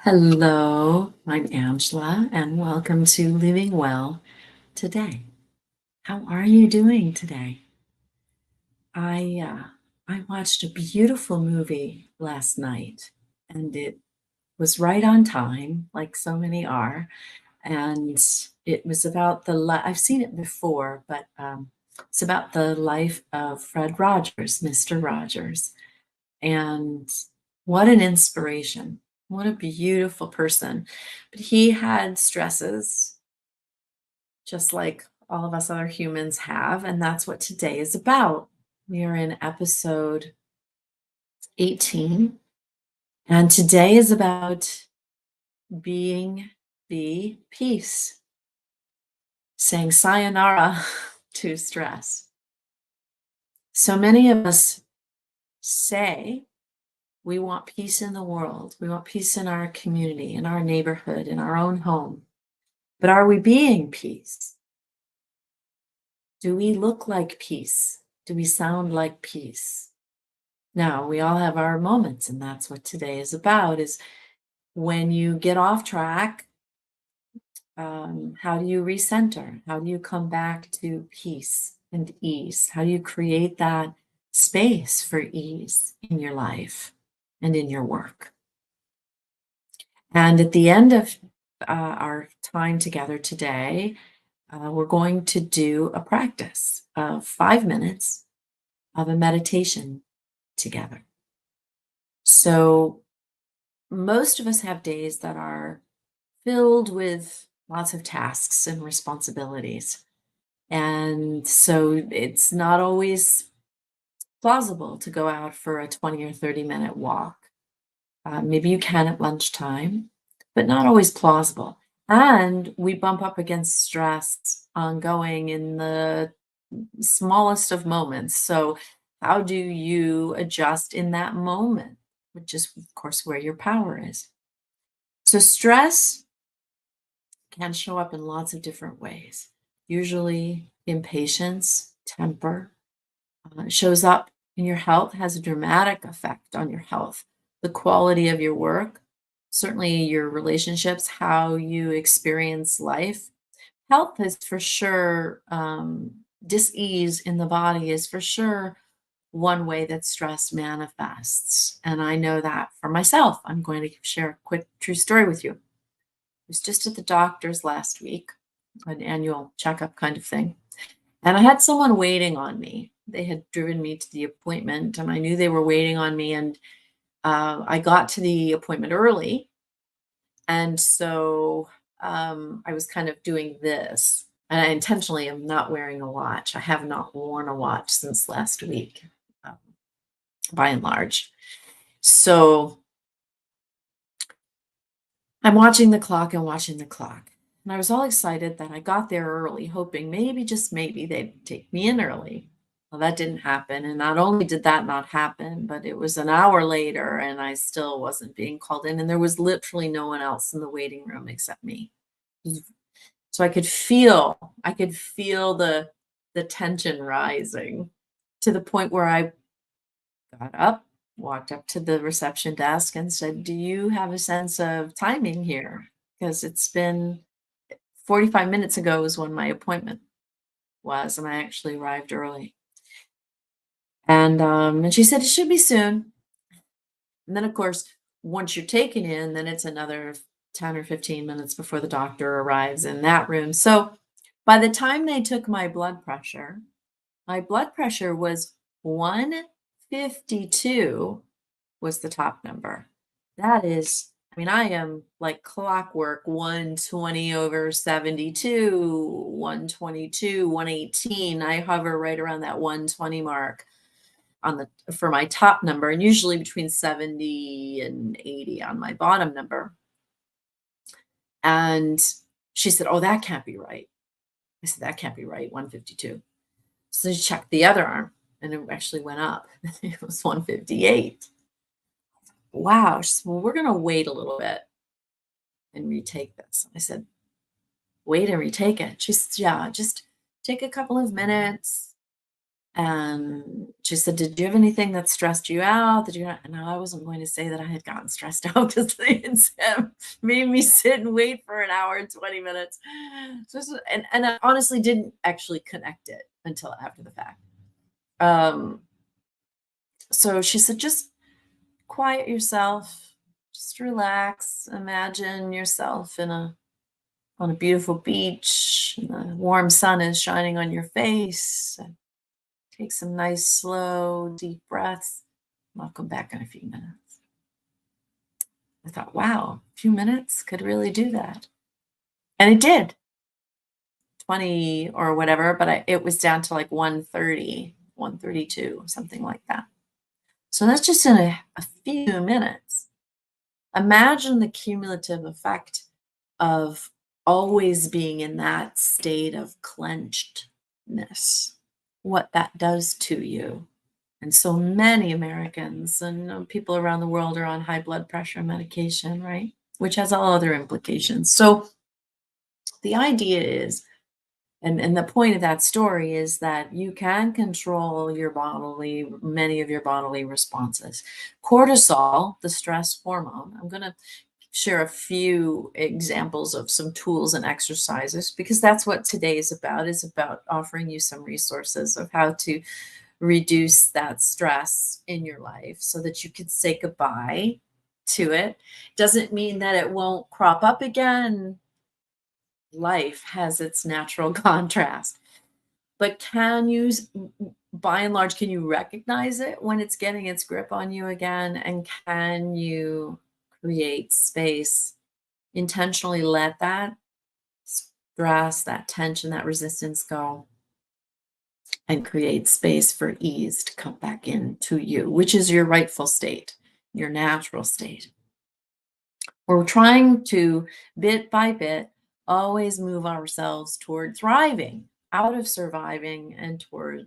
Hello, I'm Angela, and welcome to Living Well Today. How are you doing today? I watched a beautiful movie last night, and it was right on time, like so many are. And it was about I've seen it before, but it's about the life of Fred Rogers, Mr. Rogers. And what an inspiration. What a beautiful person. But he had stresses, just like all of us other humans have. And that's what today is about. We are in episode 18. And today is about being the peace, saying sayonara to stress. So many of us say we want peace in the world. We want peace in our community, in our neighborhood, in our own home. But are we being peace? Do we look like peace? Do we sound like peace? Now, we all have our moments, and that's what today is about, is when you get off track, how do you recenter? How do you come back to peace and ease? How do you create that space for ease in your life and in your work? And at the end of our time together today, we're going to do a practice of 5 minutes of a meditation together. So, most of us have days that are filled with lots of tasks and responsibilities. And so, it's not always plausible to go out for a 20 or 30-minute walk. Maybe you can at lunchtime, but not always plausible. And we bump up against stress ongoing in the smallest of moments. So, how do you adjust in that moment? Which is, of course, where your power is. So, stress can show up in lots of different ways. Usually, impatience, temper, shows up in your health, has a dramatic effect on your health, the quality of your work, certainly your relationships, how you experience life. Health is for sure, dis-ease in the body is for sure one way that stress manifests. And I know that for myself. I'm going to share a quick true story with you. I was just at the doctor's last week, an annual checkup kind of thing. And I had someone waiting on me. They had driven me to the appointment, and I knew they were waiting on me. And I got to the appointment early. And so I was kind of doing this. And I intentionally am not wearing a watch. I have not worn a watch since last week, um, by and large. So I'm watching the clock and watching the clock. And I was all excited that I got there early, hoping maybe, just maybe, they'd take me in early. Well, that didn't happen. And not only did that not happen, but it was an hour later and I still wasn't being called in. And there was literally no one else in the waiting room except me. So I could feel the tension rising to the point where I got up, walked up to the reception desk and said, "Do you have a sense of timing here? Because it's been 45 minutes ago is when my appointment was, and I actually arrived early." And she said, "It should be soon." And then, of course, once you're taken in, then it's another 10 or 15 minutes before the doctor arrives in that room. So by the time they took my blood pressure was 152 was the top number. That is, I mean, I am like clockwork, 120 over 72, 122, 118. I hover right around that 120 mark on the for my top number, and usually between 70 and 80 on my bottom number. And she said, "Oh, that can't be right." I said, "That can't be right, 152." So she checked the other arm and it actually went up. It was 158. Wow. She said, "Well, we're going to wait a little bit and retake this." I said, "Wait and retake it?" She said, "Yeah, just take a couple of minutes And she said, "Did you have anything that stressed you out? Did you not?" And I wasn't going to say that I had gotten stressed out because they had made me sit and wait for an hour and 20 minutes. So and I honestly didn't actually connect it until after the fact. Um, so she said, "Just quiet yourself, just relax, imagine yourself on a beautiful beach, and the warm sun is shining on your face. And take some nice, slow, deep breaths. I'll come back in a few minutes." I thought, wow, a few minutes could really do that. And it did, 20 or whatever, but it was down to like 130, 132, something like that. So that's just in a few minutes. Imagine the cumulative effect of always being in that state of clenchedness, what that does to you. And so many Americans and people around the world are on high blood pressure medication, right? Which has all other implications. So the idea is, and the point of that story is that you can control many of your bodily responses. Cortisol, the stress hormone, I'm going to share a few examples of some tools and exercises because that's what today is about offering you some resources of how to reduce that stress in your life so that you can say goodbye to it. Doesn't mean that it won't crop up again. Life has its natural contrast. But by and large, can you recognize it when it's getting its grip on you again? And can you create space, intentionally let that stress, that tension, that resistance go? And create space for ease to come back into you, which is your rightful state, your natural state. We're trying to, bit by bit, always move ourselves toward thriving, out of surviving and toward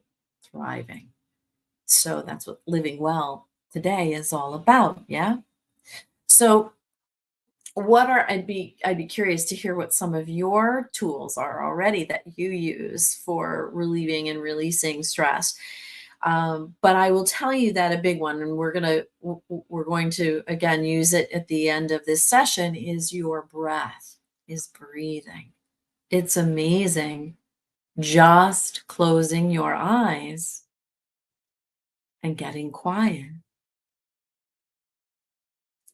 thriving. So that's what living well today is all about. Yeah. So I'd be curious to hear what some of your tools are already that you use for relieving and releasing stress. But I will tell you that a big one, and we're going to again use it at the end of this session, is your breath, is breathing. It's amazing just closing your eyes and getting quiet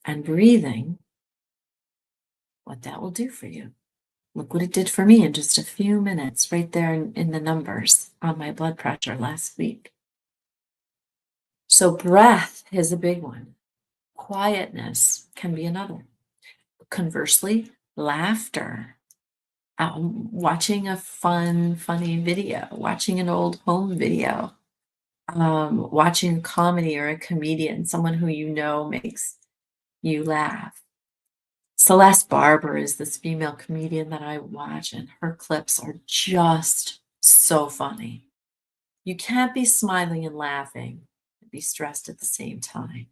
and breathing, what that will do for you. Look what it did for me in just a few minutes, right there in the numbers on my blood pressure last week. So, breath is a big one. Quietness can be another. Conversely, laughter. Watching a funny video, watching an old home video, watching a comedy or a comedian, someone who you know makes you laugh. Celeste Barber is this female comedian that I watch, and her clips are just so funny. You can't be smiling and laughing and be stressed at the same time.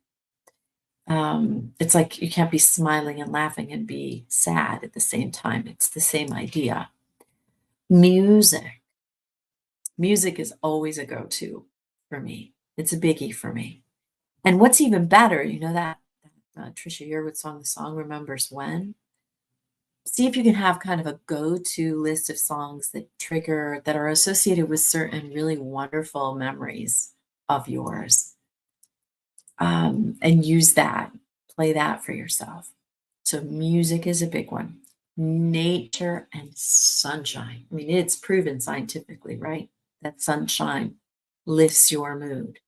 It's like you can't be smiling and laughing and be sad at the same time. It's the same idea. Music. Music is always a go-to for me. It's a biggie for me. And what's even better, you know that Trisha Yearwood song, the song Remembers When? See if you can have kind of a go-to list of songs that are associated with certain really wonderful memories of yours. And use that, play that for yourself. So music is a big one. Nature and sunshine. I mean, it's proven scientifically, right? That sunshine lifts your mood.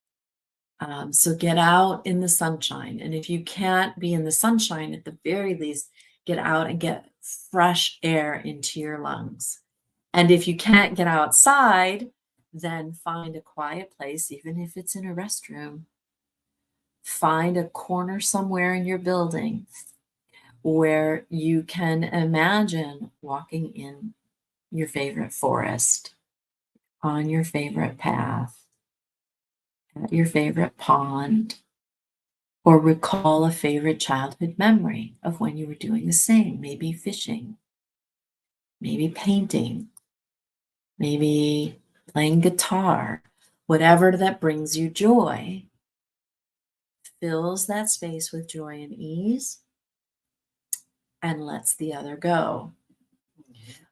So get out in the sunshine. And if you can't be in the sunshine, at the very least, get out and get fresh air into your lungs. And if you can't get outside, then find a quiet place, even if it's in a restroom. Find a corner somewhere in your building where you can imagine walking in your favorite forest, on your favorite path, at your favorite pond, or recall a favorite childhood memory of when you were doing the same, maybe fishing, maybe painting, maybe playing guitar, Whatever that brings you joy fills that space with joy and ease and lets the other go.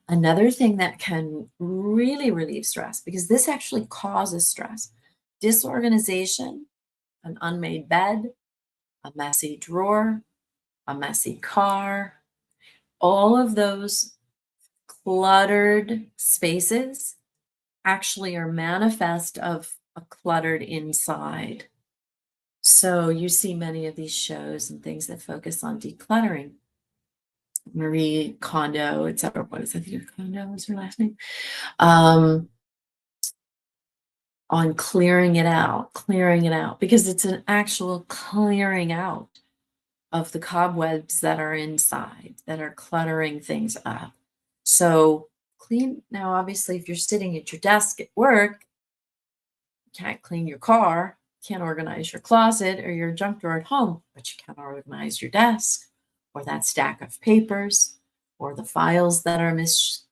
Another thing that can really relieve stress, because this actually causes stress, disorganization, an unmade bed, a messy drawer, a messy car, all of those cluttered spaces actually are manifest of a cluttered inside. So you see many of these shows and things that focus on decluttering. Marie Kondo, et cetera. What is it? I think Kondo is her last name. Um, on clearing it out, because it's an actual clearing out of the cobwebs that are inside that are cluttering things up. So clean. Now, obviously, if you're sitting at your desk at work, you can't clean your car, can't organize your closet or your junk drawer at home, but you can organize your desk or that stack of papers or the files that are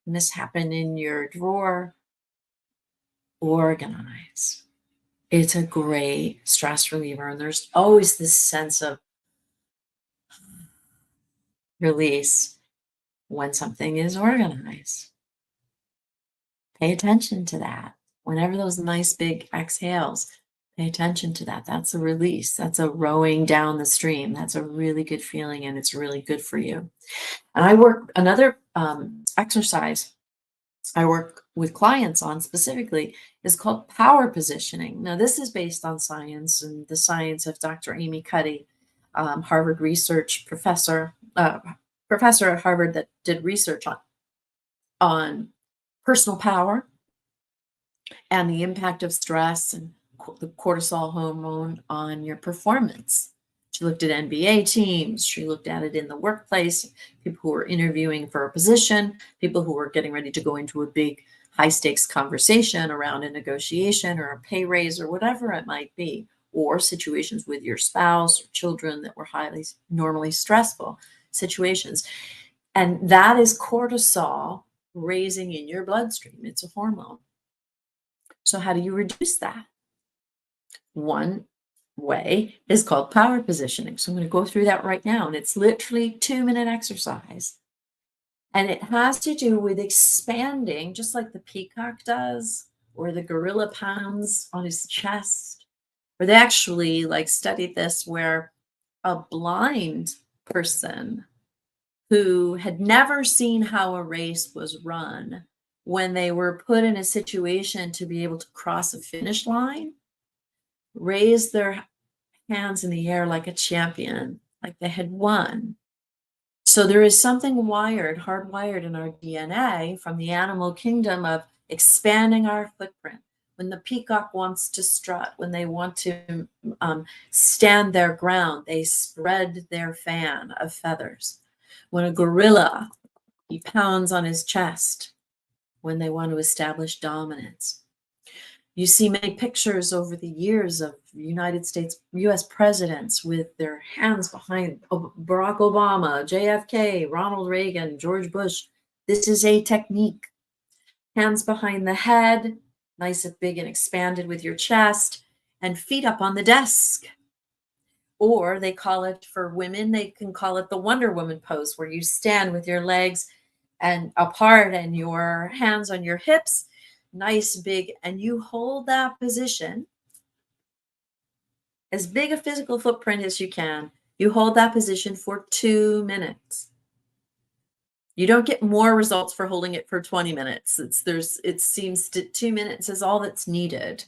mishappen in your drawer. Organize. It's a great stress reliever, and there's always this sense of release when something is organized. Pay attention to that. Whenever those nice big exhales, pay attention to that. That's a release. That's a rowing down the stream. That's a really good feeling, and it's really good for you. And I work another exercise I work with clients on specifically is called power positioning. Now, this is based on science and the science of Dr. Amy Cuddy, Harvard research professor at Harvard that did research on personal power and the impact of stress and the cortisol hormone on your performance. She looked at NBA teams. She looked at it in the workplace, people who were interviewing for a position, people who were getting ready to go into a big high stakes conversation around a negotiation or a pay raise or whatever it might be, or situations with your spouse or children that were highly normally stressful situations. And that is cortisol raising in your bloodstream. It's a hormone. So how do you reduce that? One way is called power positioning. So I'm going to go through that right now. And it's literally 2-minute exercise. And it has to do with expanding, just like the peacock does, or the gorilla pounds on his chest. Or they actually studied this where a blind person who had never seen how a race was run, when they were put in a situation to be able to cross a finish line, raised their hands in the air like a champion, like they had won. So there is something hardwired in our DNA from the animal kingdom of expanding our footprint. When the peacock wants to strut, when they want to stand their ground, they spread their fan of feathers. When a gorilla, he pounds on his chest when they want to establish dominance. You see many pictures over the years of United States, US presidents with their hands behind Barack Obama, JFK, Ronald Reagan, George Bush. This is a technique. Hands behind the head, nice and big and expanded with your chest, and feet up on the desk. Or they call it, for women, they can call it the Wonder Woman pose, where you stand with your legs and apart and your hands on your hips, nice big, and you hold that position, as big a physical footprint as you can. You hold that position for 2 minutes. You don't get more results for holding it for 20 minutes. It seems 2 minutes is all that's needed.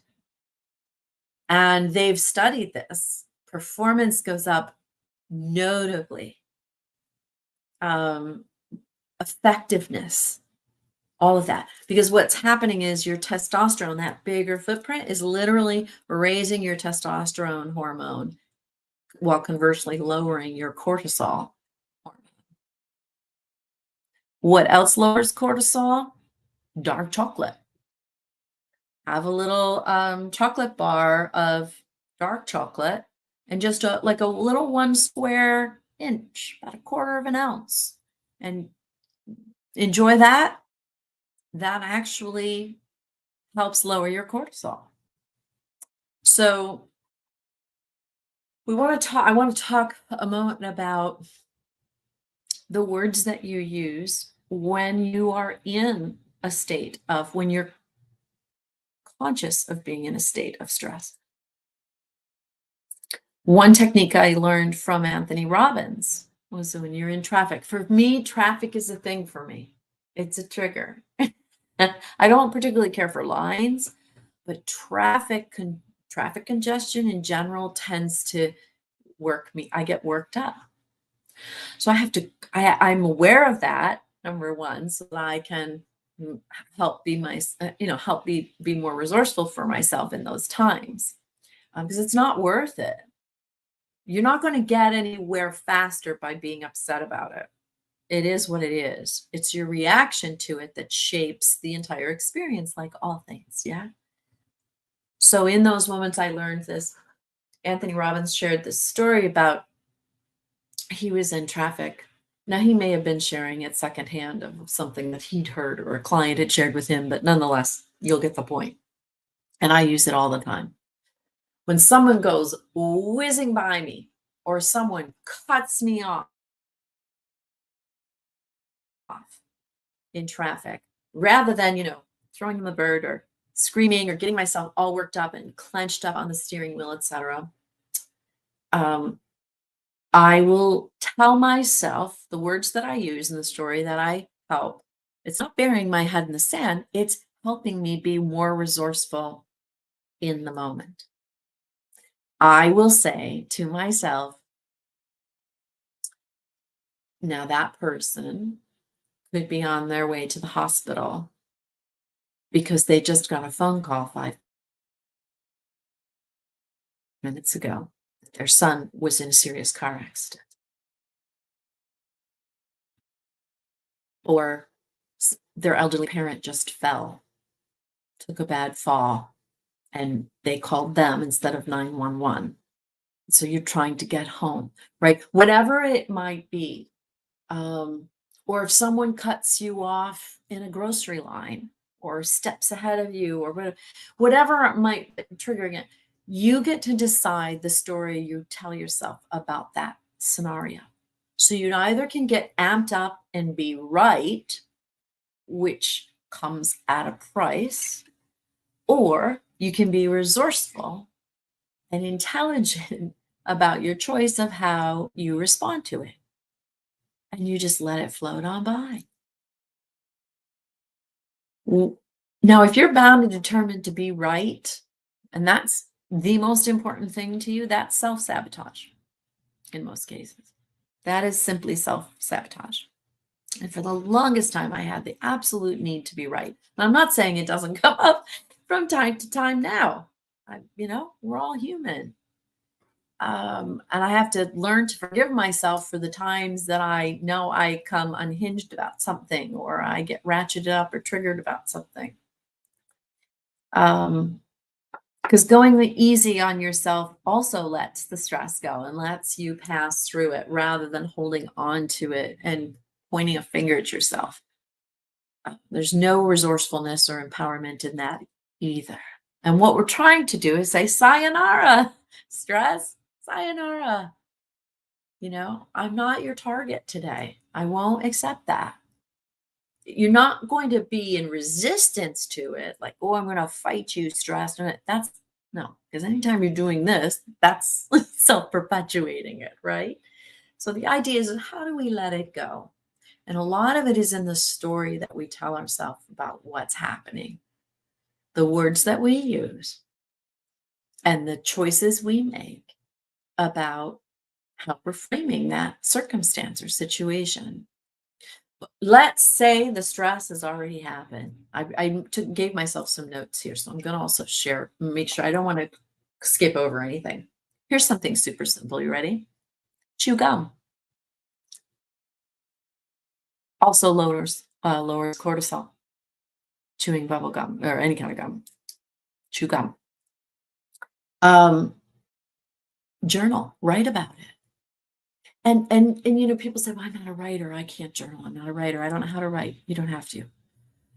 And they've studied this. Performance goes up notably. Effectiveness, all of that. Because what's happening is your testosterone, that bigger footprint, is literally raising your testosterone hormone while conversely lowering your cortisol hormone. What else lowers cortisol? Dark chocolate. Have a little chocolate bar of dark chocolate and just a little 1 square inch, about 1/4 of an ounce, and enjoy that. That actually helps lower your cortisol. So I want to talk a moment about the words that you use when you are in a state of when you're conscious of being in a state of stress. One technique I learned from Anthony Robbins was when you're in traffic. For me, traffic is a thing for me. It's a trigger. I don't particularly care for lines, but traffic congestion in general tends to work me. I get worked up. So I'm aware of that, number one, so that I can help be help be more resourceful for myself in those times. Because it's not worth it. You're not going to get anywhere faster by being upset about it. It is what it is. It's your reaction to it that shapes the entire experience, like all things. Yeah. So in those moments, I learned this. Anthony Robbins shared this story about he was in traffic. Now, he may have been sharing it secondhand of something that he'd heard or a client had shared with him, but nonetheless, you'll get the point. And I use it all the time. When someone goes whizzing by me or someone cuts me off in traffic, rather than, throwing them a bird or screaming or getting myself all worked up and clenched up on the steering wheel, etc., I will tell myself the words that I use in the story that I help. It's not burying my head in the sand, it's helping me be more resourceful in the moment. I will say to myself, now that person could be on their way to the hospital because they just got a phone call 5 minutes ago that their son was in a serious car accident. Or their elderly parent just fell, took a bad fall, and they called them instead of 911. So you're trying to get home, right? Whatever it might be. Or if someone cuts you off in a grocery line or steps ahead of you or whatever it might trigger again, you get to decide the story you tell yourself about that scenario. So you either can get amped up and be right, which comes at a price, or you can be resourceful and intelligent about your choice of how you respond to it. And you just let it float on by. Now, if you're bound and determined to be right, and that's the most important thing to you, that's self-sabotage in most cases. That is simply self-sabotage. And for the longest time, I had the absolute need to be right. And I'm not saying it doesn't come up from time to time now. We're all human. And I have to learn to forgive myself for the times that I know I come unhinged about something or I get ratcheted up or triggered about something. Because going easy on yourself also lets the stress go and lets you pass through it rather than holding on to it and pointing a finger at yourself. There's no resourcefulness or empowerment in that either. And what we're trying to do is say, sayonara, stress, sayonara. I'm not your target today. I won't accept that. You're not going to be in resistance to it, like, oh, I'm going to fight you, stress. That's no, because anytime you're doing this, that's self-perpetuating it, right? So the idea is, how do we let it go? And a lot of it is in the story that we tell ourselves about what's happening, the words that we use, and the choices we make about how we're framing that circumstance or situation. Let's say the stress has already happened. Gave myself some notes here, so I'm going to also share, make sure I don't want to skip over anything. Here's something super simple. You ready? Chew gum. Also lowers cortisol. Chewing bubble gum or any kind of gum. Chew gum. Journal. Write about it. And people say, well, I'm not a writer. I can't journal. I'm not a writer. I don't know how to write. You don't have to.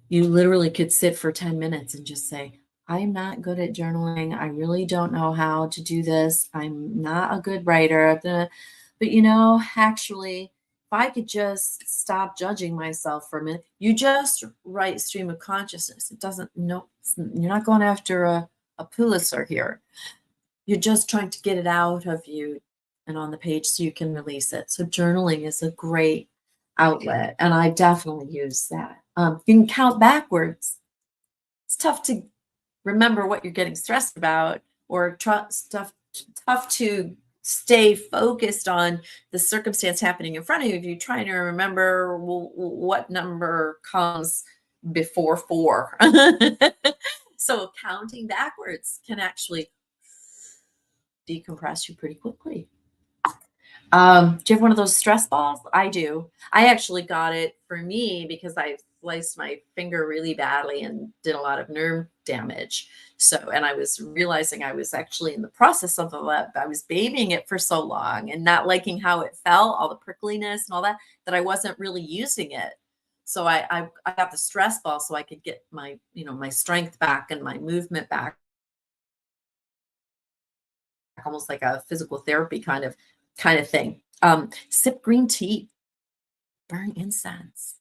You literally could sit for 10 minutes and just say, I'm not good at journaling. I really don't know how to do this. I'm not a good writer. But actually, if I could just stop judging myself for a minute, you just write stream of consciousness. It doesn't, no, you're not going after a Pulitzer here. You're just trying to get it out of you and on the page so you can release it. So journaling is a great outlet, and I definitely use that. You can count backwards. It's tough to remember what you're getting stressed about, or stuff tough to stay focused on the circumstance happening in front of you if you're trying to remember what number comes before 4. So counting backwards can actually decompress you pretty quickly. Do you have one of those stress balls? I do. I actually got it for me because I sliced my finger really badly and did a lot of nerve damage. So, and I was realizing I was actually in the process of that. I was babying it for so long and not liking how it felt, all the prickliness and all that, that I wasn't really using it. So I got the stress ball so I could get my, my strength back and my movement back, almost like a physical therapy kind of thing. Sip green tea, burn incense.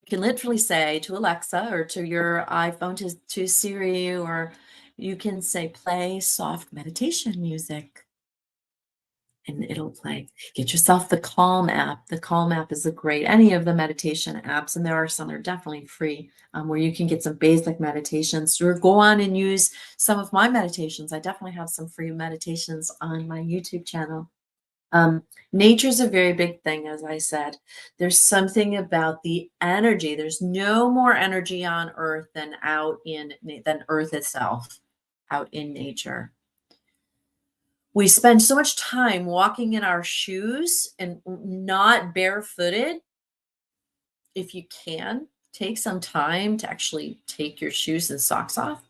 You can literally say to Alexa or to your iPhone, to Siri, or you can say, play soft meditation music, and it'll play. Get yourself the Calm app. The Calm app is a great, any of the meditation apps, and there are some that are definitely free, where you can get some basic meditations, or go on and use some of my meditations. I definitely have some free meditations on my YouTube channel. Nature's a very big thing, as I said. There's something about the energy. There's no more energy on Earth than Earth itself, out in nature. We spend so much time walking in our shoes and not barefooted. If you can, take some time to actually take your shoes and socks off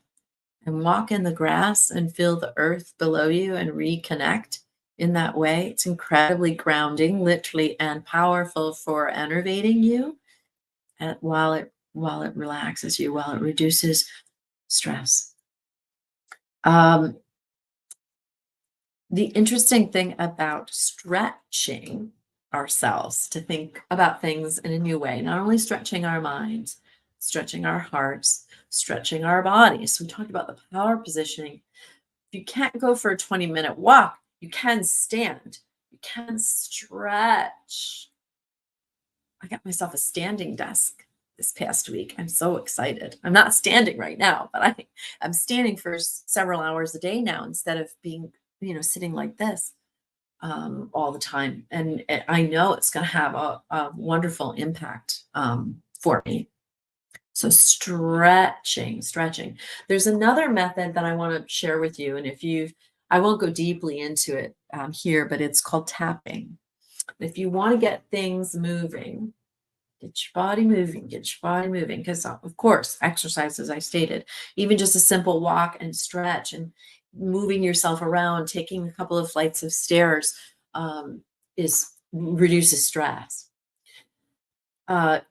and walk in the grass and feel the earth below you and reconnect in that way. It's incredibly grounding, literally, and powerful for enervating you, and while it relaxes you, while it reduces stress. The interesting thing about stretching ourselves to think about things in a new way, not only stretching our minds, stretching our hearts, stretching our bodies. We talked about the power positioning. If you can't go for a 20-minute walk, you can stand. You can stretch. I got myself a standing desk this past week. I'm so excited. I'm not standing right now, but I'm standing for several hours a day now instead of being, sitting like this all the time. And I know it's going to have a wonderful impact for me. So stretching. There's another method that I want to share with you. And I won't go deeply into it here, but it's called tapping. If you want to get things moving, get your body moving, because of course, exercise, as I stated, even just a simple walk and stretch and moving yourself around, taking a couple of flights of stairs reduces stress.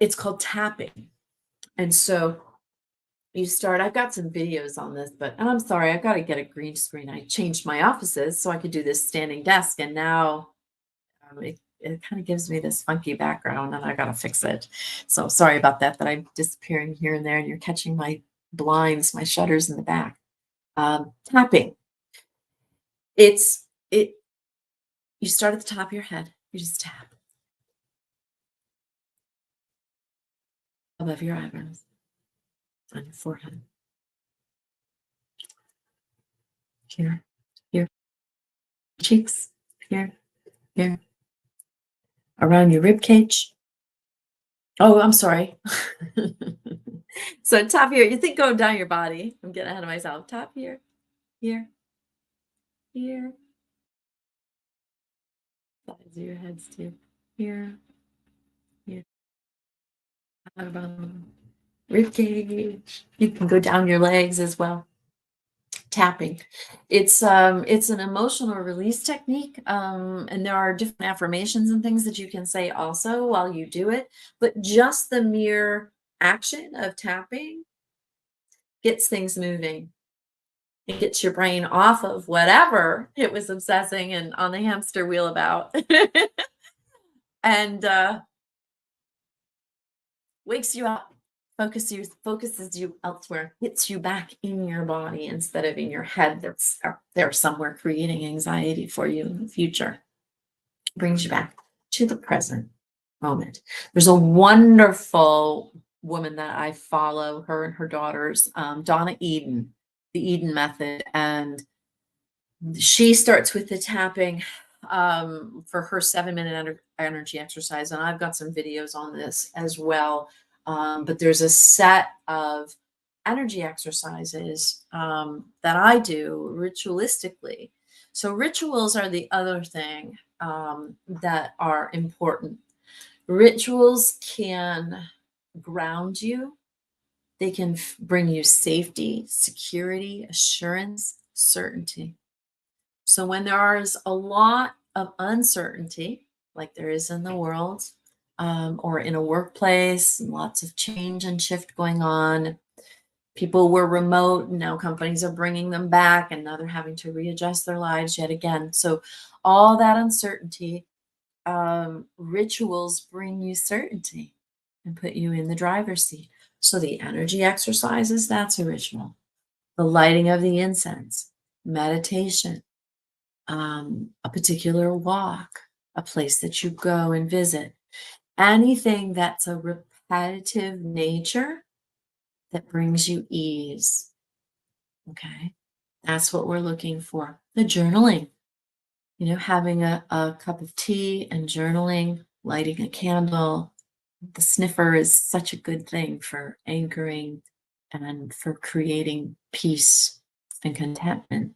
It's called tapping. And so I've got some videos on this, and I'm sorry, I've got to get a green screen. I changed my offices so I could do this standing desk, and now it kind of gives me this funky background, and I got to fix it. So sorry about that I'm disappearing here and there, and you're catching my blinds, my shutters in the back. Tapping. You start at the top of your head. You just tap above your eyebrows, on your forehead, here, cheeks, here, around your rib cage. Oh, I'm sorry. So top here, you think going down your body. I'm getting ahead of myself. Top here, here, sides of your heads too. Here, around rib cage. You can go down your legs as well. Tapping. It's an emotional release technique, and there are different affirmations and things that you can say also while you do it, but just the mere action of tapping gets things moving. It gets your brain off of whatever it was obsessing and on the hamster wheel about. And wakes you up, focuses you elsewhere, gets you back in your body instead of in your head that's up there somewhere creating anxiety for you in the future. Brings you back to the present moment. There's a wonderful woman that I follow, her and her daughters, Donna Eden, the Eden Method, and she starts with the tapping for her 7-minute energy exercise. And I've got some videos on this as well. But there's a set of energy exercises that I do ritualistically. So, rituals are the other thing that are important. Rituals can ground you, they can bring you safety, security, assurance, certainty. So when there is a lot of uncertainty, like there is in the world, or in a workplace, lots of change and shift going on, people were remote, and now companies are bringing them back, and now they're having to readjust their lives yet again. So all that uncertainty, rituals bring you certainty and put you in the driver's seat. So the energy exercises, that's a ritual. The lighting of the incense, meditation, a particular walk, a place that you go and visit, anything that's a repetitive nature that brings you ease. Okay. That's what we're looking for. The journaling, having a cup of tea and journaling, lighting a candle. The sniffer is such a good thing for anchoring and for creating peace and contentment.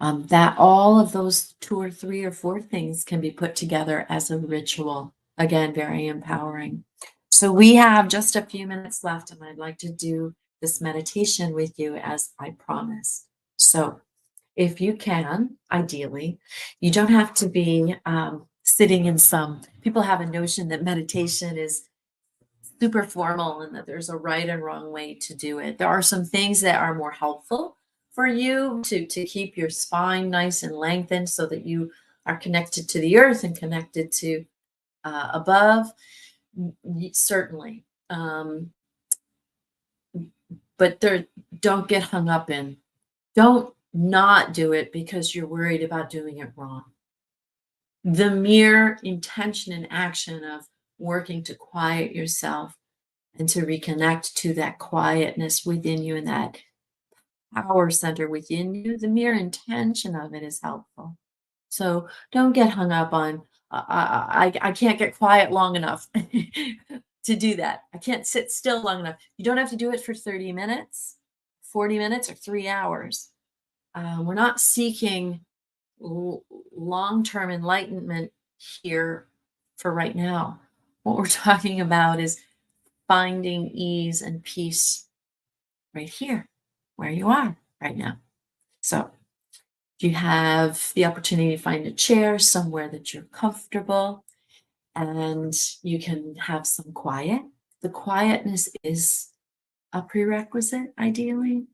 That all of those 2 or 3 or 4 things can be put together as a ritual. Again, very empowering. So we have just a few minutes left, and I'd like to do this meditation with you as I promised. So if you can, ideally, you don't have to be sitting in some, people have a notion that meditation is super formal and that there's a right and wrong way to do it. There are some things that are more helpful for you to keep your spine nice and lengthened so that you are connected to the earth and connected to above. Certainly. But don't get hung up in, don't not do it because you're worried about doing it wrong. The mere intention and action of working to quiet yourself and to reconnect to that quietness within you and that power center within you, the mere intention of it is helpful. So don't get hung up on, I can't get quiet long enough to do that. I can't sit still long enough. You don't have to do it for 30 minutes, 40 minutes, or 3 hours. We're not seeking long-term enlightenment here for right now. What we're talking about is finding ease and peace right here, where you are right now. So you have the opportunity to find a chair somewhere that you're comfortable and you can have some quiet. The quietness is a prerequisite, ideally.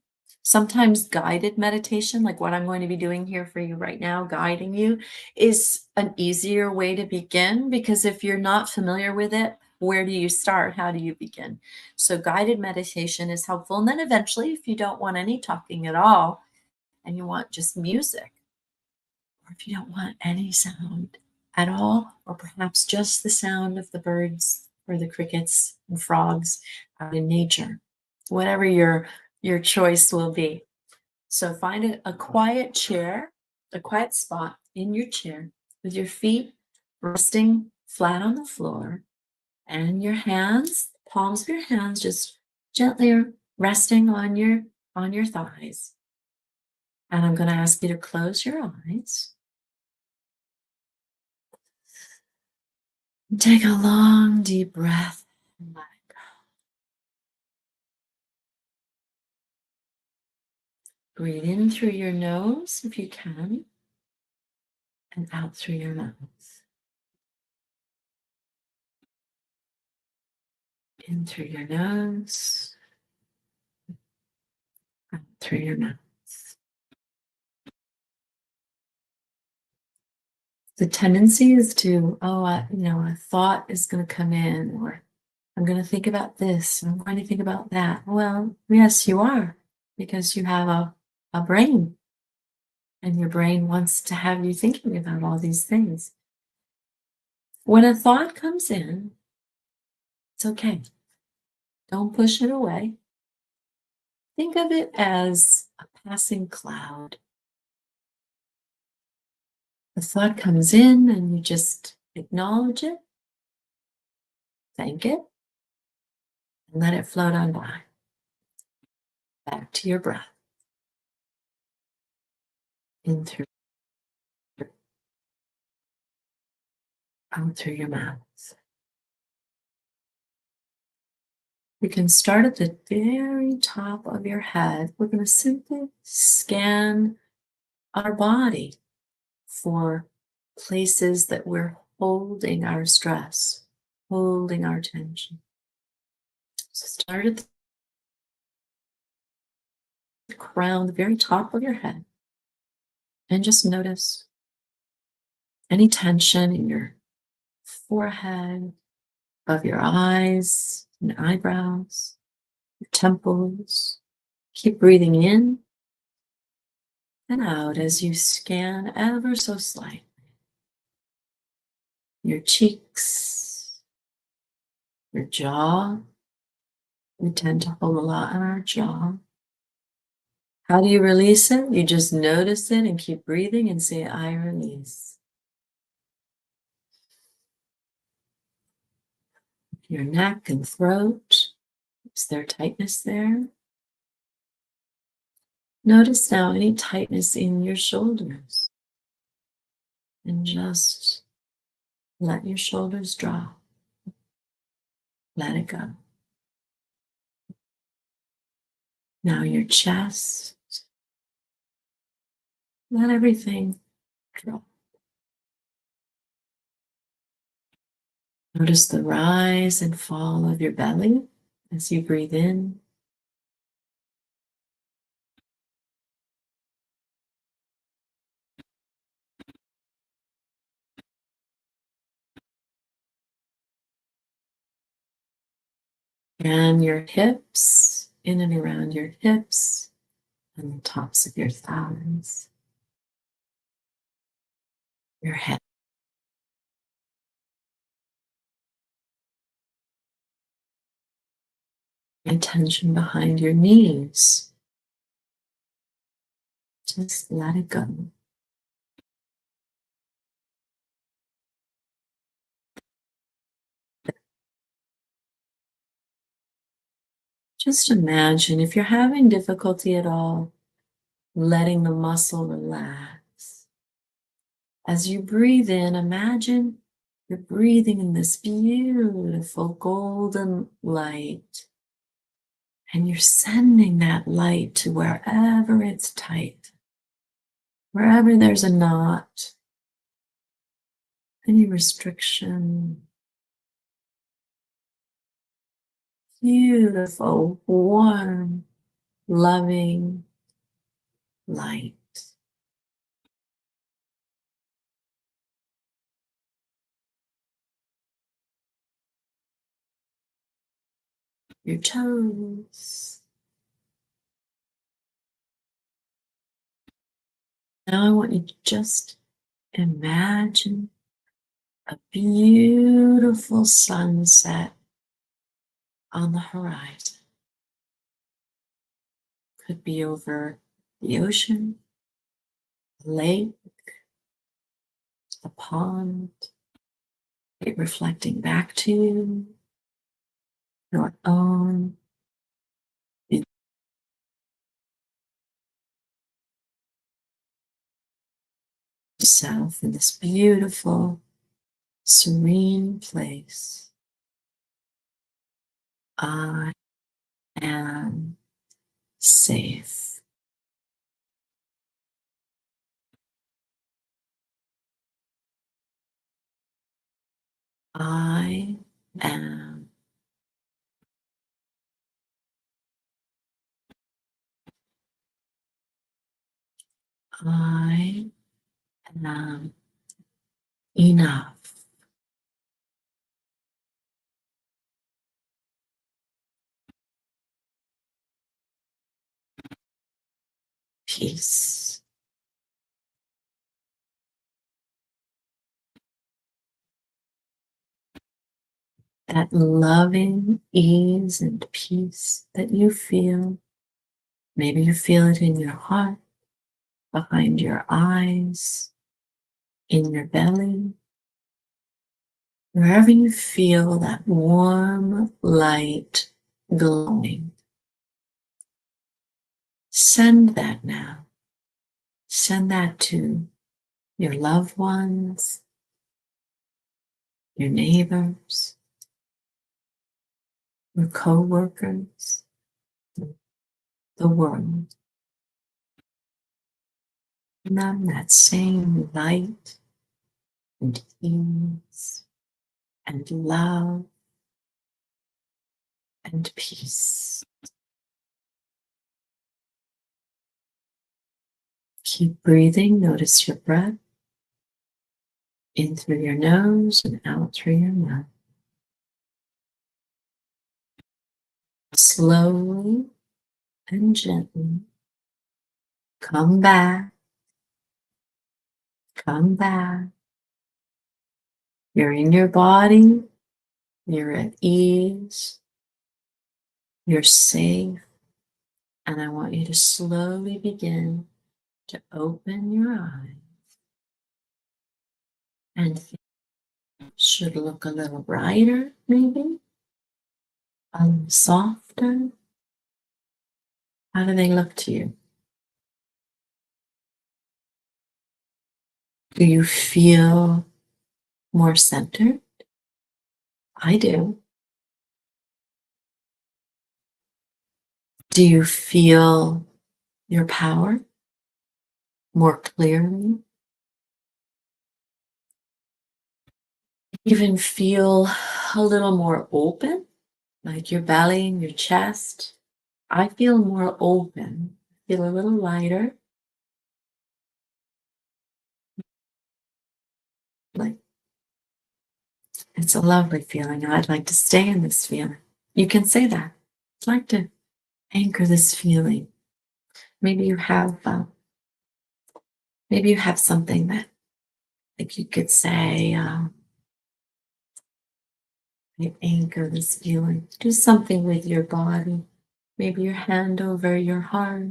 Sometimes guided meditation, like what I'm going to be doing here for you right now, guiding you, is an easier way to begin because if you're not familiar with it, where do you start? How do you begin? So guided meditation is helpful. And then eventually, if you don't want any talking at all and you want just music, or if you don't want any sound at all, or perhaps just the sound of the birds or the crickets and frogs out in nature, whatever your choice will be. So find a quiet chair, a quiet spot in your chair with your feet resting flat on the floor and your hands, palms of your hands, just gently resting on your thighs. And I'm going to ask you to close your eyes. Take a long, deep breath and let it go. Breathe in through your nose if you can, and out through your mouth. In through your nose, through your mouth. The tendency is to, oh, a thought is going to come in, or I'm going to think about this, I'm going to think about that. Well, yes, you are, because you have a brain, and your brain wants to have you thinking about all these things. When a thought comes in, it's okay. Don't push it away. Think of it as a passing cloud. The thought comes in, and you just acknowledge it, thank it, and let it float on by. Back to your breath. In through, out through your mouth. You can start at the very top of your head. We're going to simply scan our body for places that we're holding our stress, holding our tension. So start at the crown, the very top of your head, and just notice any tension in your forehead, above your eyes and eyebrows, your temples. Keep breathing in and out as you scan ever so slightly your cheeks, your jaw. We tend to hold a lot on our jaw. How do you release it? You just notice it and keep breathing and say, I release. Your neck and throat, is there tightness there? Notice now any tightness in your shoulders, and just let your shoulders drop. Let it go. Now your chest, let everything drop. Notice the rise and fall of your belly as you breathe in. And your hips, in and around your hips, and the tops of your thighs. Your head. And tension behind your knees. Just let it go. Just imagine if you're having difficulty at all, letting the muscle relax. As you breathe in, imagine you're breathing in this beautiful golden light, and you're sending that light to wherever it's tight, wherever there's a knot, any restriction. Beautiful, warm, loving light. Your toes. Now I want you to just imagine a beautiful sunset on the horizon. Could be over the ocean, the lake, the pond, it reflecting back to you, your own self in this beautiful, serene place. I am safe. I am I am enough. Peace. That loving ease and peace that you feel. Maybe you feel it in your heart, behind your eyes, in your belly, wherever you feel that warm light glowing. Send that now. Send that to your loved ones, your neighbors, your co-workers, the world. Give them that same light and ease and love and peace. Keep breathing. Notice your breath in through your nose and out through your mouth. Slowly and gently come back. Come back. You're in your body. You're at ease. You're safe. And I want you to slowly begin to open your eyes. And things should look a little brighter, maybe. A little softer. How do they look to you? Do you feel more centered? I do. Do you feel your power more clearly? Even feel a little more open, like your belly and your chest. I feel more open, feel a little lighter, like it's a lovely feeling. I'd like to stay in this feeling. You can say that. I'd like to anchor this feeling. Maybe you have, maybe you have something that, like you could say, I anchor this feeling. Do something with your body. Maybe your hand over your heart.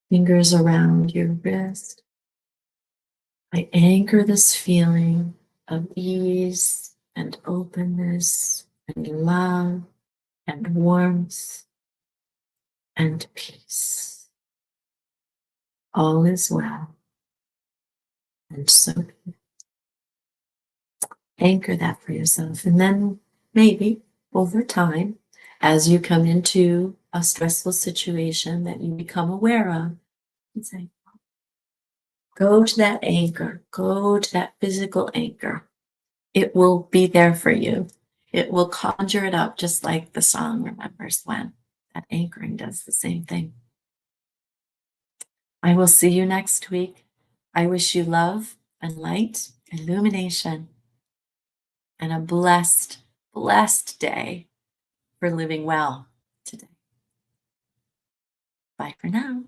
Fingers around your wrist. I anchor this feeling of ease and openness and love and warmth and peace. All is well. And so anchor that for yourself. And then maybe over time, as you come into a stressful situation that you become aware of, you say, go to that anchor, go to that physical anchor. It will be there for you. It will conjure it up just like the song Remembers When. That anchoring does the same thing. I will see you next week. I wish you love and light, illumination, and a blessed, blessed day for living well today. Bye for now.